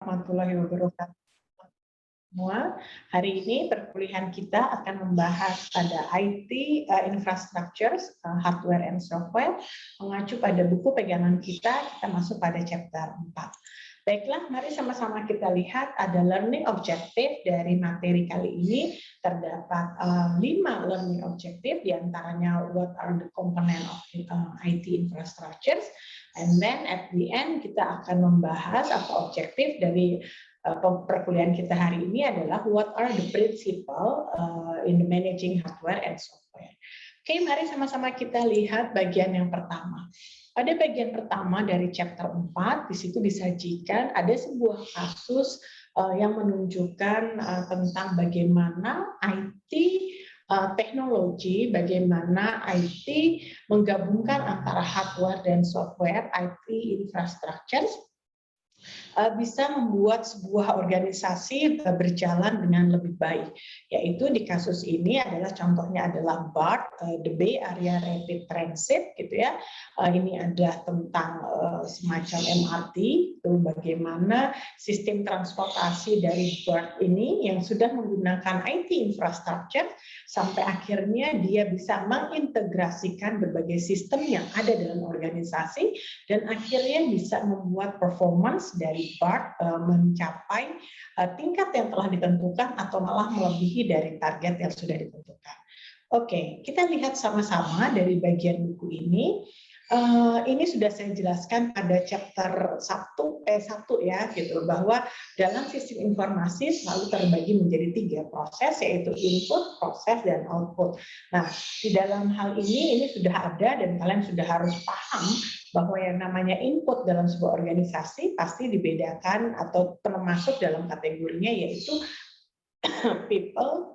Warahmatullahi wabarakatuh. Semua, hari ini perkuliahan kita akan membahas pada IT infrastructure, hardware and software, mengacu pada buku pegangan kita masuk pada chapter 4. Baiklah, mari sama-sama kita lihat ada learning objective dari materi kali ini. Terdapat 5 learning objective, diantaranya what are the component of IT infrastructures, and then at the end kita akan membahas apa objektif dari perkuliahan kita hari ini adalah what are the principle in the managing hardware and software. Oke, mari sama-sama kita lihat bagian yang pertama. Pada bagian pertama dari chapter 4, di situ disajikan ada sebuah kasus yang menunjukkan tentang bagaimana IT teknologi, bagaimana IT menggabungkan antara hardware dan software, IT infrastructure, bisa membuat sebuah organisasi berjalan dengan lebih baik. Yaitu di kasus ini adalah contohnya adalah BART, the Bay Area Rapid Transit, gitu ya. Ini ada tentang semacam MRT, itu bagaimana sistem transportasi dari BART ini yang sudah menggunakan IT infrastructure sampai akhirnya dia bisa mengintegrasikan berbagai sistem yang ada dalam organisasi dan akhirnya bisa membuat performance dari BART mencapai tingkat yang telah ditentukan atau malah melebihi dari target yang sudah ditentukan. Oke, kita lihat sama-sama dari bagian buku ini. Ini sudah saya jelaskan pada chapter 1 ya, gitu, bahwa dalam sistem informasi selalu terbagi menjadi 3 proses, yaitu input, proses, dan output. Nah, di dalam hal ini sudah ada dan kalian sudah harus paham bahwa yang namanya input dalam sebuah organisasi pasti dibedakan atau termasuk dalam kategorinya yaitu people,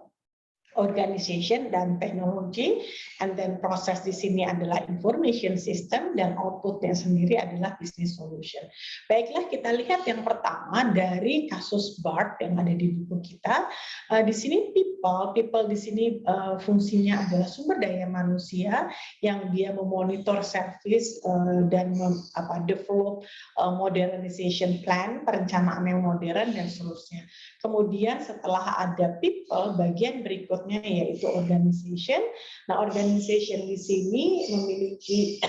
organization, dan teknologi, and then proses di sini adalah information system, dan outputnya sendiri adalah business solution. Baiklah, kita lihat yang pertama dari kasus BART yang ada di buku kita. Di sini people di sini fungsinya adalah sumber daya manusia yang dia memonitor service dan develop modernization plan, perencanaan yang modern, dan seterusnya. Kemudian setelah ada people, bagian berikutnya yaitu organization. Nah, organization di sini memiliki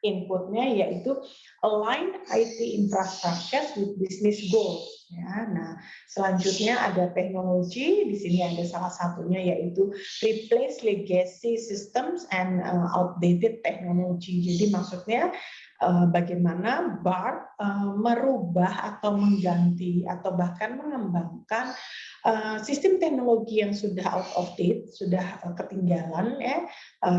inputnya yaitu align IT infrastructure with business goals. Ya, nah selanjutnya ada teknologi. Di sini ada salah satunya yaitu replace legacy systems and outdated technology. Jadi maksudnya bagaimana BART merubah atau mengganti atau bahkan mengembangkan sistem teknologi yang sudah out of date, sudah ketinggalan, ya,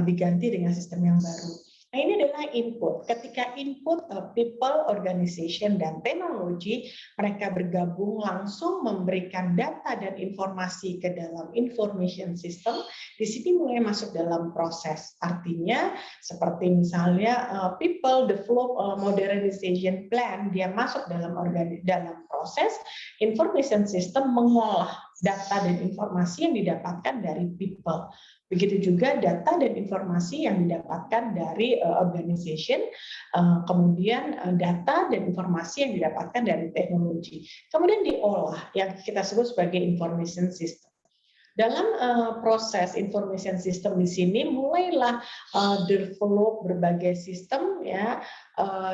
diganti dengan sistem yang baru. Nah, ini adalah input. Ketika input people, organization, dan teknologi, mereka bergabung langsung memberikan data dan informasi ke dalam information system. Di sini mulai masuk dalam proses. Artinya, seperti misalnya people develop modernization plan, dia masuk dalam proses, information system mengolah data dan informasi yang didapatkan dari people. Begitu juga data dan informasi yang didapatkan dari organization, kemudian data dan informasi yang didapatkan dari teknologi. Kemudian diolah yang kita sebut sebagai information system. Dalam proses information system di sini mulailah develop berbagai sistem, ya,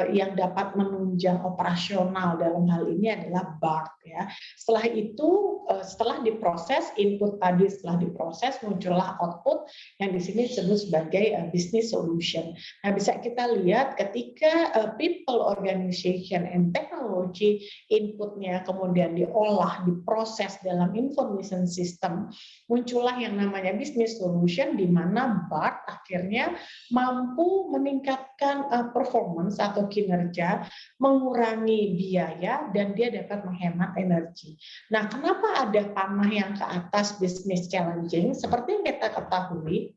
yang dapat menunjang operasional. Dalam hal ini adalah BART, ya. Setelah itu, setelah diproses input tadi, setelah diproses muncullah output yang di sini disebut sebagai business solution. Nah, bisa kita lihat ketika people, organization, and technology inputnya kemudian diolah, diproses dalam information system, muncullah yang namanya business solution, di mana BART akhirnya mampu meningkatkan performance atau kinerja, mengurangi biaya, dan dia dapat menghemat energi. Nah, kenapa ada panah yang ke atas business challenging? Seperti yang kita ketahui,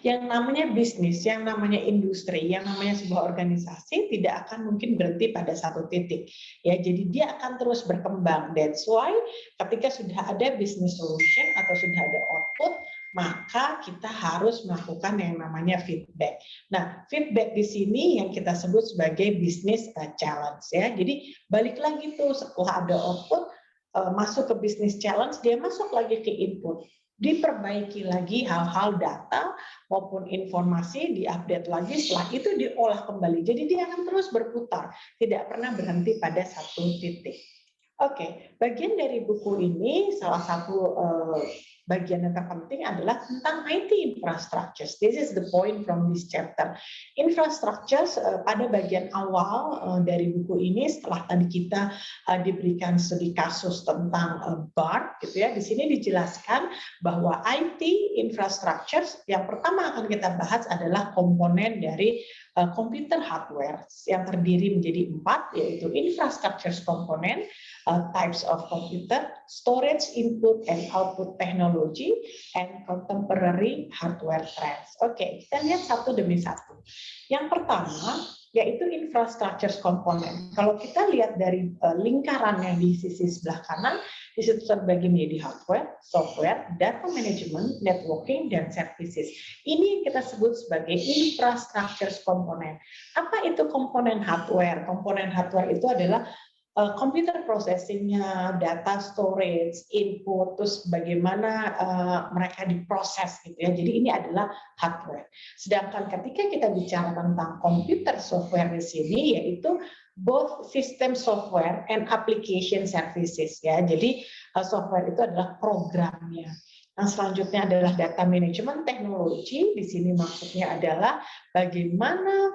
Yang namanya bisnis, yang namanya industri, yang namanya sebuah organisasi tidak akan mungkin berhenti pada satu titik. Ya, jadi dia akan terus berkembang. That's why ketika sudah ada business solution atau sudah ada output, maka kita harus melakukan yang namanya feedback. Nah, feedback di sini yang kita sebut sebagai business challenge ya. Jadi balik lagi tuh setelah ada output masuk ke business challenge, dia masuk lagi ke input, diperbaiki lagi hal-hal data maupun informasi, diupdate lagi, setelah itu diolah kembali. Jadi dia akan terus berputar, tidak pernah berhenti pada satu titik. Oke, bagian dari buku ini salah satu bagian yang terpenting adalah tentang IT infrastructures. This is the point from this chapter. Infrastructures pada bagian awal dari buku ini setelah tadi kita diberikan studi kasus tentang BART gitu ya. Di sini dijelaskan bahwa IT infrastructures yang pertama akan kita bahas adalah komponen dari komputer hardware yang terdiri menjadi 4, yaitu infrastructure komponen, types of computer, storage input and output technology, and contemporary hardware trends. Oke, kita lihat satu demi satu. Yang pertama yaitu infrastructure komponen. Kalau kita lihat dari lingkaran yang di sisi sebelah kanan, di situ terbagi menjadi hardware, software, data management, networking, dan services. Ini yang kita sebut sebagai infrastructure komponen. Apa itu komponen hardware? Komponen hardware itu adalah computer processing-nya, data storage, input, terus bagaimana mereka diproses gitu ya. Jadi ini adalah hardware. Sedangkan ketika kita bicara tentang computer software di sini, yaitu both system software and application services ya. Jadi software itu adalah programnya. Yang selanjutnya adalah data management technology. Di sini maksudnya adalah bagaimana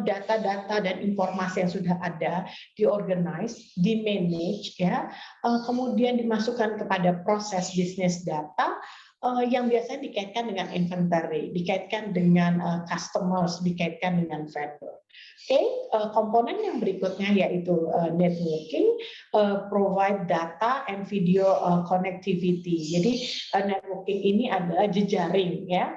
data-data dan informasi yang sudah ada diorganize, dimanage ya, kemudian dimasukkan kepada proses bisnis data yang biasanya dikaitkan dengan inventory, dikaitkan dengan customers, dikaitkan dengan vendor. Oke, komponen yang berikutnya yaitu networking, provide data and video connectivity. Jadi networking ini adalah jejaring ya,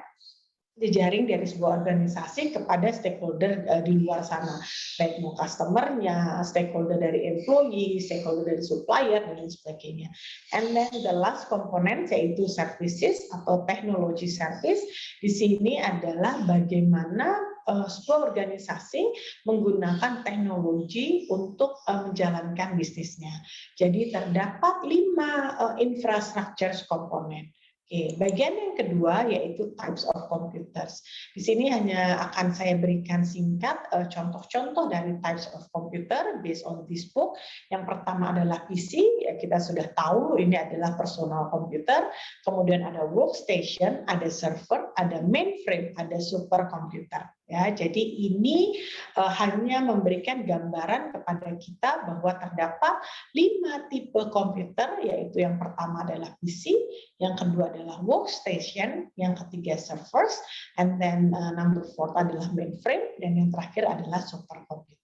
jejaring dari sebuah organisasi kepada stakeholder di luar sana, baik mau customer-nya, stakeholder dari employee, stakeholder dari supplier, dan lain sebagainya. And then the last component yaitu services atau teknologi service. Di sini adalah bagaimana sebuah organisasi menggunakan teknologi untuk menjalankan bisnisnya. Jadi terdapat 5 infrastructure komponen. Oke, bagian yang kedua yaitu types of computers. Di sini hanya akan saya berikan singkat contoh-contoh dari types of computer based on this book. Yang pertama adalah PC, ya kita sudah tahu ini adalah personal computer. Kemudian ada workstation, ada server, ada mainframe, ada supercomputer. Ya, jadi ini hanya memberikan gambaran kepada kita bahwa terdapat 5 tipe komputer, yaitu yang pertama adalah PC, yang kedua adalah workstation, yang ketiga servers, and then number 4 adalah mainframe, dan yang terakhir adalah supercomputer.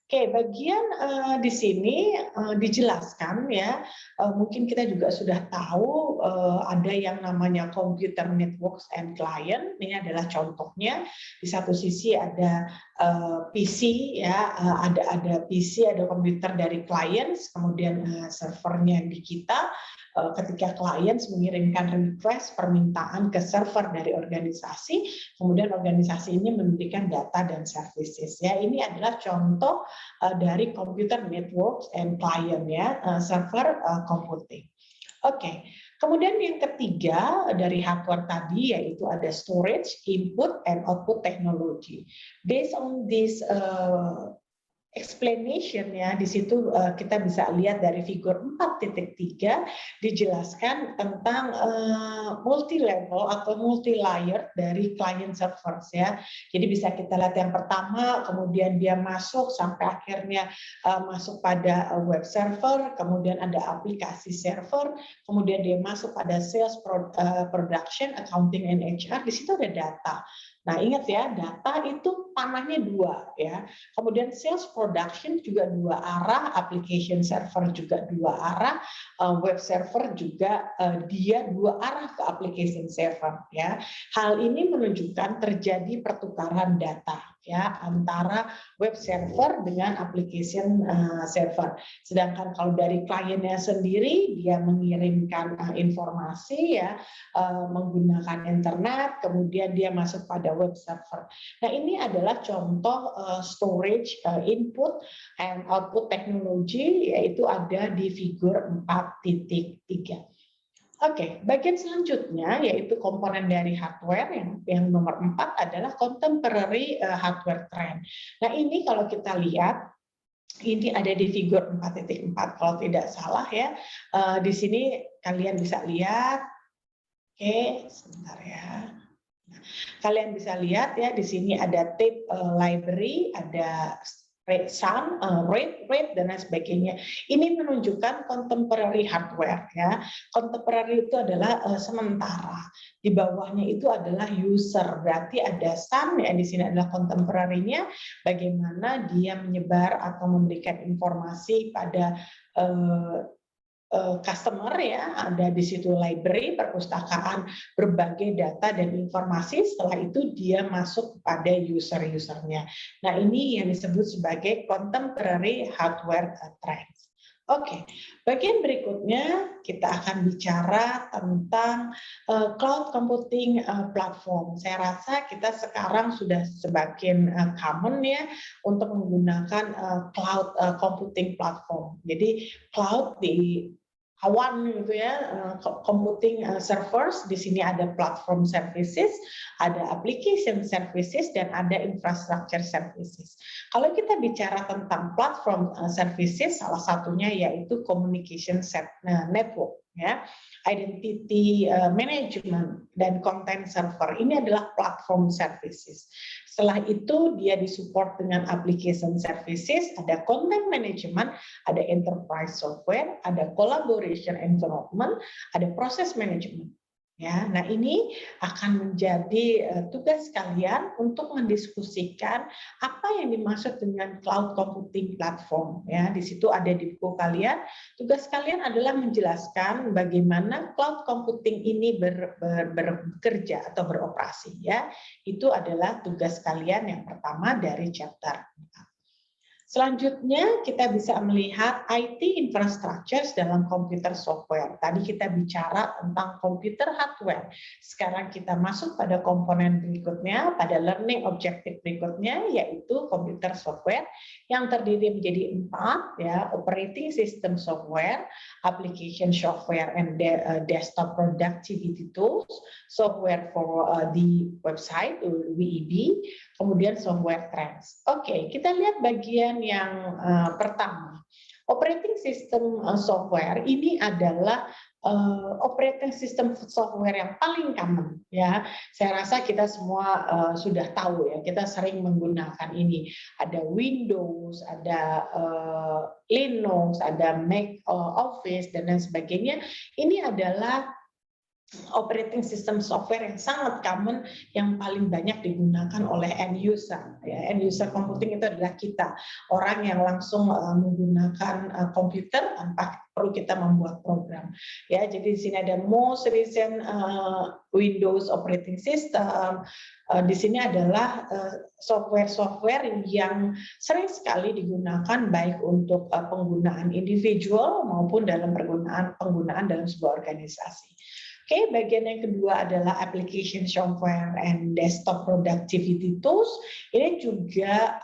Oke, bagian di sini dijelaskan ya, mungkin kita juga sudah tahu ada yang namanya computer networks and client. Ini adalah contohnya. Di satu sisi ada PC ya, ada PC, ada komputer dari clients, kemudian servernya di kita. Ketika clients mengirimkan request permintaan ke server dari organisasi, kemudian organisasi ini memberikan data dan services. Ya, ini adalah contoh dari computer networks and client ya, server computing. Oke. Kemudian yang ketiga dari hardware tadi yaitu ada storage, input, and output technology. Based on this explanation ya, di situ kita bisa lihat dari figur 4.3 dijelaskan tentang multi level atau multi layer dari client servers ya. Jadi bisa kita lihat yang pertama, kemudian dia masuk sampai akhirnya masuk pada web server, kemudian ada aplikasi server, kemudian dia masuk pada sales, production, accounting, and HR. Di situ ada data. Nah, ingat ya, data itu panahnya dua ya. Kemudian sales production juga dua arah, application server juga dua arah, web server juga dia dua arah ke application server ya. Hal ini menunjukkan terjadi pertukaran data ya antara web server dengan application server. Sedangkan kalau dari kliennya sendiri dia mengirimkan informasi ya menggunakan internet, kemudian dia masuk pada web server. Nah, ini adalah contoh storage input and output teknologi, yaitu ada di figur 4.3. Oke, bagian selanjutnya yaitu komponen dari hardware yang nomor 4 adalah contemporary hardware trend. Nah, ini kalau kita lihat ini ada di figur 4.4 kalau tidak salah ya. Di sini kalian bisa lihat. Oke, sebentar ya. Kalian bisa lihat ya di sini ada tape library, ada rate sum, rate dan lain sebagainya. Ini menunjukkan contemporary hardware ya. Contemporary itu adalah sementara. Di bawahnya itu adalah user. Berarti ada sum ya di sini adalah contemporary-nya, bagaimana dia menyebar atau memberikan informasi pada customer ya, ada di situ library, perpustakaan, berbagai data dan informasi, setelah itu dia masuk kepada user-usernya. Nah, ini yang disebut sebagai contemporary hardware trends. Oke, bagian berikutnya kita akan bicara tentang cloud computing platform. Saya rasa kita sekarang sudah semakin common ya untuk menggunakan cloud computing platform. Jadi cloud di awan gitu ya, computing servers, di sini ada platform services, ada application services, dan ada infrastructure services. Kalau kita bicara tentang platform services, salah satunya yaitu communication network, ya, identity management, dan content server. Ini adalah platform services. Setelah itu dia disupport dengan application services, ada content management, ada enterprise software, ada collaboration environment, ada proses management. Ya, nah ini akan menjadi tugas kalian untuk mendiskusikan apa yang dimaksud dengan cloud computing platform. Ya, di situ ada di buku kalian. Tugas kalian adalah menjelaskan bagaimana cloud computing ini bekerja atau beroperasi. Ya, itu adalah tugas kalian yang pertama dari chapter 4. Selanjutnya kita bisa melihat IT infrastructure dalam komputer software. Tadi kita bicara tentang komputer hardware. Sekarang kita masuk pada komponen berikutnya, pada learning objective berikutnya, yaitu komputer software yang terdiri menjadi 4, ya, operating system software, application software and desktop productivity tools, software for the website WEB, kemudian software trends. Oke, kita lihat bagian yang pertama. Operating system software ini adalah operating system software yang paling common ya. Saya rasa kita semua sudah tahu ya, kita sering menggunakan ini. Ada Windows, ada Linux, ada Mac Office dan lain sebagainya. Ini adalah operating system software yang sangat common, yang paling banyak digunakan oleh end user. Ya, end user computing itu adalah kita, orang yang langsung menggunakan komputer tanpa perlu kita membuat program. Ya, jadi di sini ada most recent Windows operating system. Di sini adalah software-software yang sering sekali digunakan baik untuk penggunaan individual maupun dalam penggunaan dalam sebuah organisasi. Oke, bagian yang kedua adalah application software and desktop productivity tools. Ini juga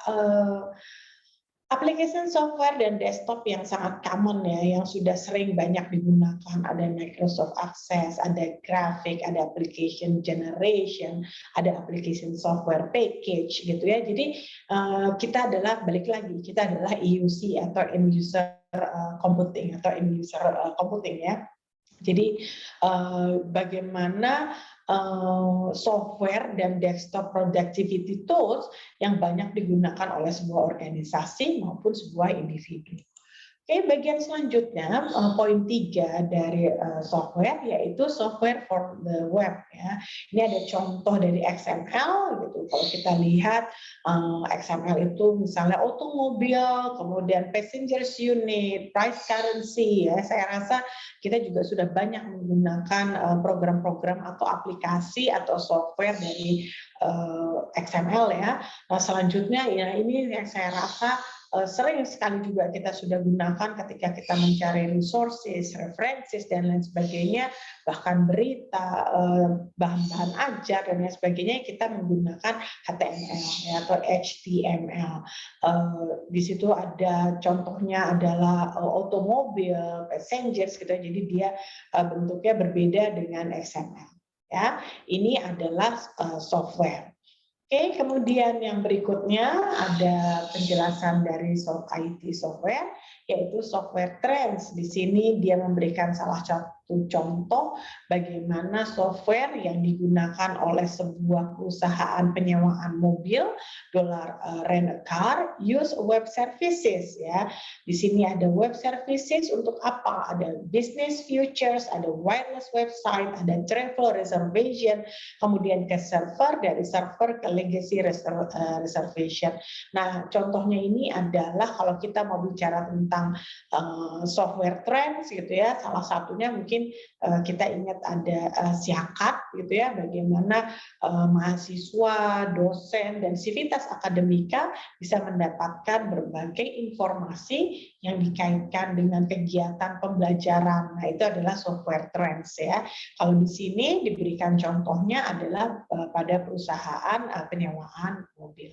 application software dan desktop yang sangat common ya, yang sudah sering banyak digunakan. Ada Microsoft Access, ada grafik, ada application generation, ada application software package gitu ya. Jadi kita adalah, balik lagi, kita adalah EUC atau end user computing atau end user computing ya. Jadi bagaimana software dan desktop productivity tools yang banyak digunakan oleh sebuah organisasi maupun sebuah individu. Oke, bagian selanjutnya poin 3 dari software yaitu software for the web ya. Ini ada contoh dari XML gitu. Kalau kita lihat XML itu misalnya otomobil, kemudian passengers unit, price currency ya. Saya rasa kita juga sudah banyak menggunakan program-program atau aplikasi atau software dari XML ya. Nah, selanjutnya ya ini yang saya rasa sering sekali juga kita sudah gunakan ketika kita mencari resources, references, dan lain sebagainya, bahkan berita, bahan-bahan ajar, dan lain sebagainya, kita menggunakan HTML ya, atau HTML. Di situ ada contohnya adalah otomobil, passengers, gitu. Jadi dia bentuknya berbeda dengan XML. Ya, ini adalah software. Oke, kemudian yang berikutnya ada penjelasan dari IT software, yaitu software trends. Di sini dia memberikan salah satu contoh bagaimana software yang digunakan oleh sebuah perusahaan penyewaan mobil, rent a car, use web services ya. Di sini ada web services untuk apa? Ada business futures, ada wireless website, ada travel reservation, kemudian ke server, dari server ke legacy reservation. Nah, contohnya ini adalah kalau kita mau bicara tentang software trends gitu ya, salah satunya mungkin kita ingat ada Siakat gitu ya, bagaimana mahasiswa, dosen, dan sivitas akademika bisa mendapatkan berbagai informasi yang dikaitkan dengan kegiatan pembelajaran. Nah, itu adalah software trends ya. Kalau di sini diberikan contohnya adalah pada perusahaan penyewaan mobil.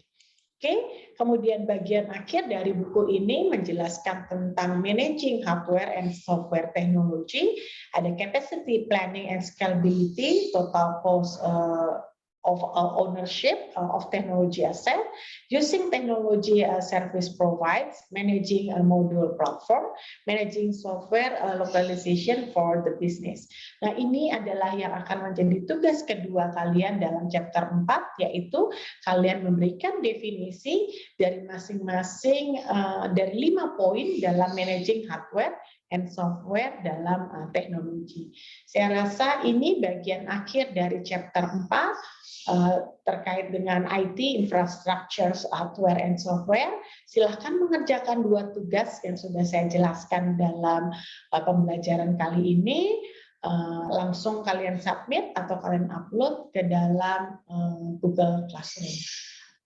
Oke, kemudian bagian akhir dari buku ini menjelaskan tentang managing hardware and software technology, ada capacity planning and scalability, total cost of ownership of technology asset, using technology service provides, managing a module platform, managing software localization for the business. Nah, ini adalah yang akan menjadi tugas kedua kalian dalam chapter 4, yaitu kalian memberikan definisi dari masing-masing dari 5 poin dalam managing hardware and software dalam teknologi. Saya rasa ini bagian akhir dari chapter 4 terkait dengan IT, infrastructure, hardware, and software. Silahkan mengerjakan 2 tugas yang sudah saya jelaskan dalam pembelajaran kali ini. Langsung kalian submit atau kalian upload ke dalam Google Classroom.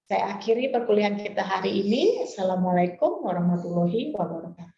Saya akhiri perkuliahan kita hari ini. Assalamualaikum warahmatullahi wabarakatuh.